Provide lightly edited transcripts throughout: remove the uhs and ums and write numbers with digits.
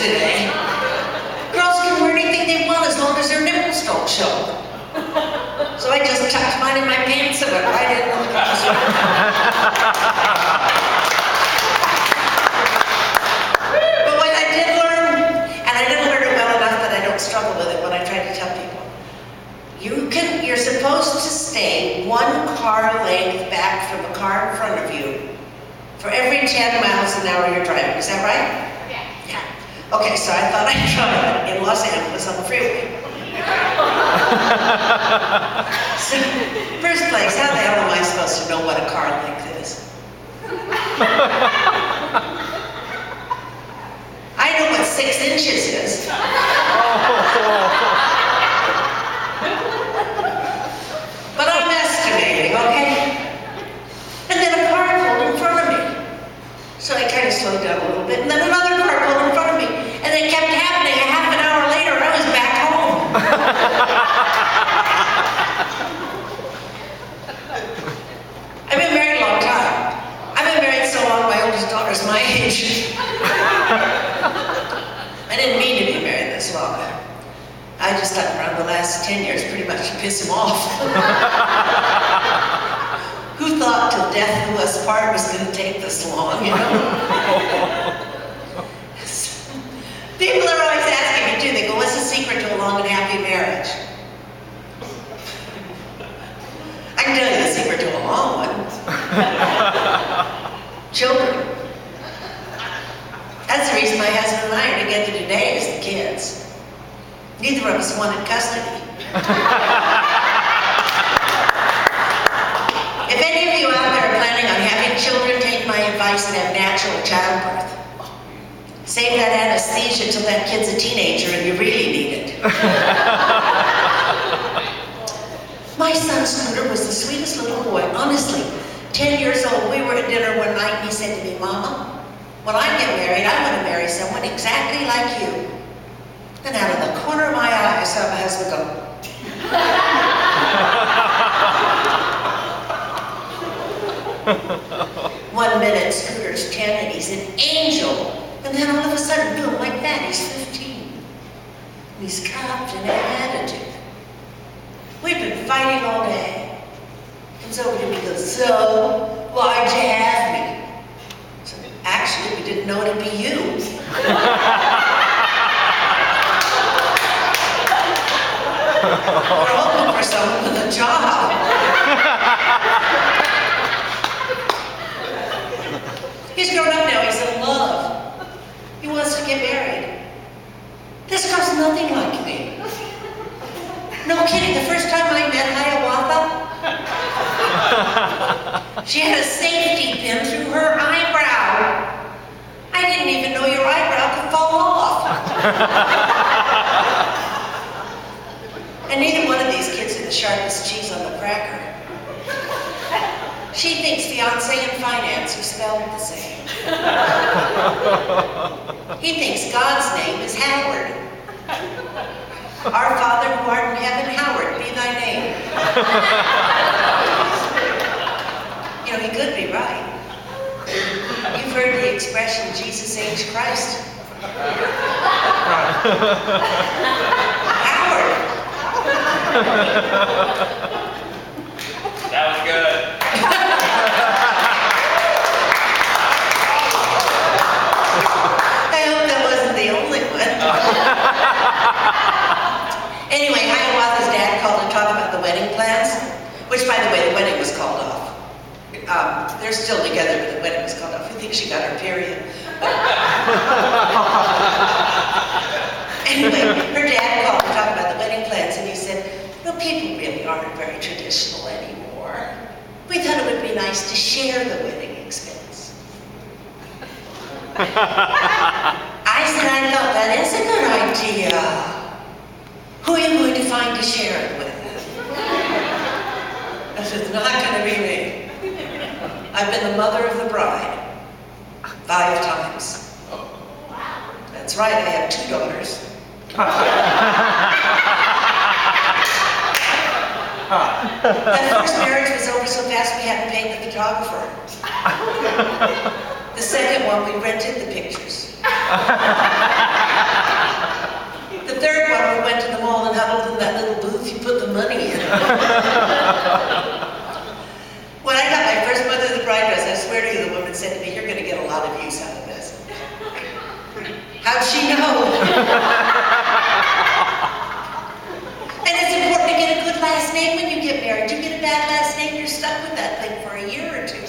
today. Girls can wear anything they want as long as their nipples don't show. So I just tucked mine in my pants and went right in the classroom. But what I did learn, and I didn't learn it well enough that I don't struggle with it when I try to tell people, you're supposed to stay 1 car length back from the car in front of you for every 10 miles an hour you're driving. Is that right? Yeah. Okay, so I thought I'd try it in Los Angeles on the freeway. So, first place, how the hell am I supposed to know what a car length is? I know what 6 inches is. But I'm estimating, okay? And then a car pulled in front of me. So I kind of slowed down a little bit, and then another car pulled in front of me. And it kept happening. A half an hour later, I was back home. I've been married a long time. I've been married so long, my oldest daughter's my age. I didn't mean to be married this long. I just stuck around the last 10 years pretty much to piss him off. Who thought till death do us part was going to take this long, you know? People are always asking me too, they go, what's the secret to a long and happy marriage? I can tell you the secret to a long one. Children. That's the reason my husband and I are together today, is the kids. Neither of us wanted custody. If any of you out there are planning on having children, take my advice and have natural childbirth. Save that anesthesia till that kid's a teenager and you really need it. My son Scooter was the sweetest little boy, honestly. 10 years old, we were at dinner one night and he said to me, Mama, when I get married, I want to marry someone exactly like you. And out of the corner of my eye, I saw my husband go. 1 minute, Scooter's 10 and he's an angel. And then all of a sudden, boom, like that, he's 15. He's cuffed and has attitude. We've been fighting all day. Comes over to me and goes, so, why'd you have me? So, actually, we didn't know it'd be you. We're hoping for someone with a job. He's grown up now, he's in love. He wants to get married. This girl's nothing like me. No kidding, the first time I met Hiawatha, she had a safety pin through her eyebrow. I didn't even know your eyebrow could fall off. And neither one of these kids are the sharpest cheese on the cracker. She thinks fiancé and finance are spelled the same. He thinks God's name is Howard. Our Father who art in heaven, Howard be thy name. You know, he could be right. You've heard the expression, Jesus H. Christ. Howard. That was good. I hope that wasn't the only one. Anyway, Hiawatha's dad called to talk about the wedding plans, which, by the way, the wedding was called off. They're still together, but the wedding was called off. I think she got her period. Anyway, her dad called to talk about the wedding plans, and he said, no, people really aren't very traditional anymore. We thought it would be nice to share the wedding expense. I said, I thought that is a good idea. Who are you going to find to share it with? I said, it's not going to be me. I've been the mother of the bride 5 times. That's right, I have 2 daughters. That first marriage was over so fast we hadn't paid the photographer. The second one, we rented the pictures. The third one, we went to the mall and huddled in that little booth you put the money in. When I got my first Mother of the Bride dress, I swear to you, the woman said to me, "You're going to get a lot of use out of this." How'd she know? And it's important to get a good last name when you get married. You get a bad last name, you're stuck with that thing for a year or two.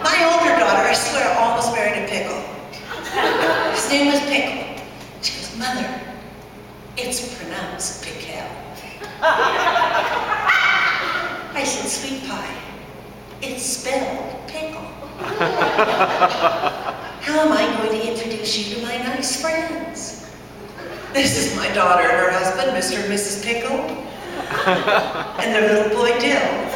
My older daughter, I swear, almost married a pickle. His name was Pickle. She goes, "Mother, it's pronounced Pickle." I said, "Sweet pie, it's spelled pickle." How am I going to introduce you to my nice friends? This is my daughter and her husband, Mr. and Mrs. Pickle, and their little boy, Dill.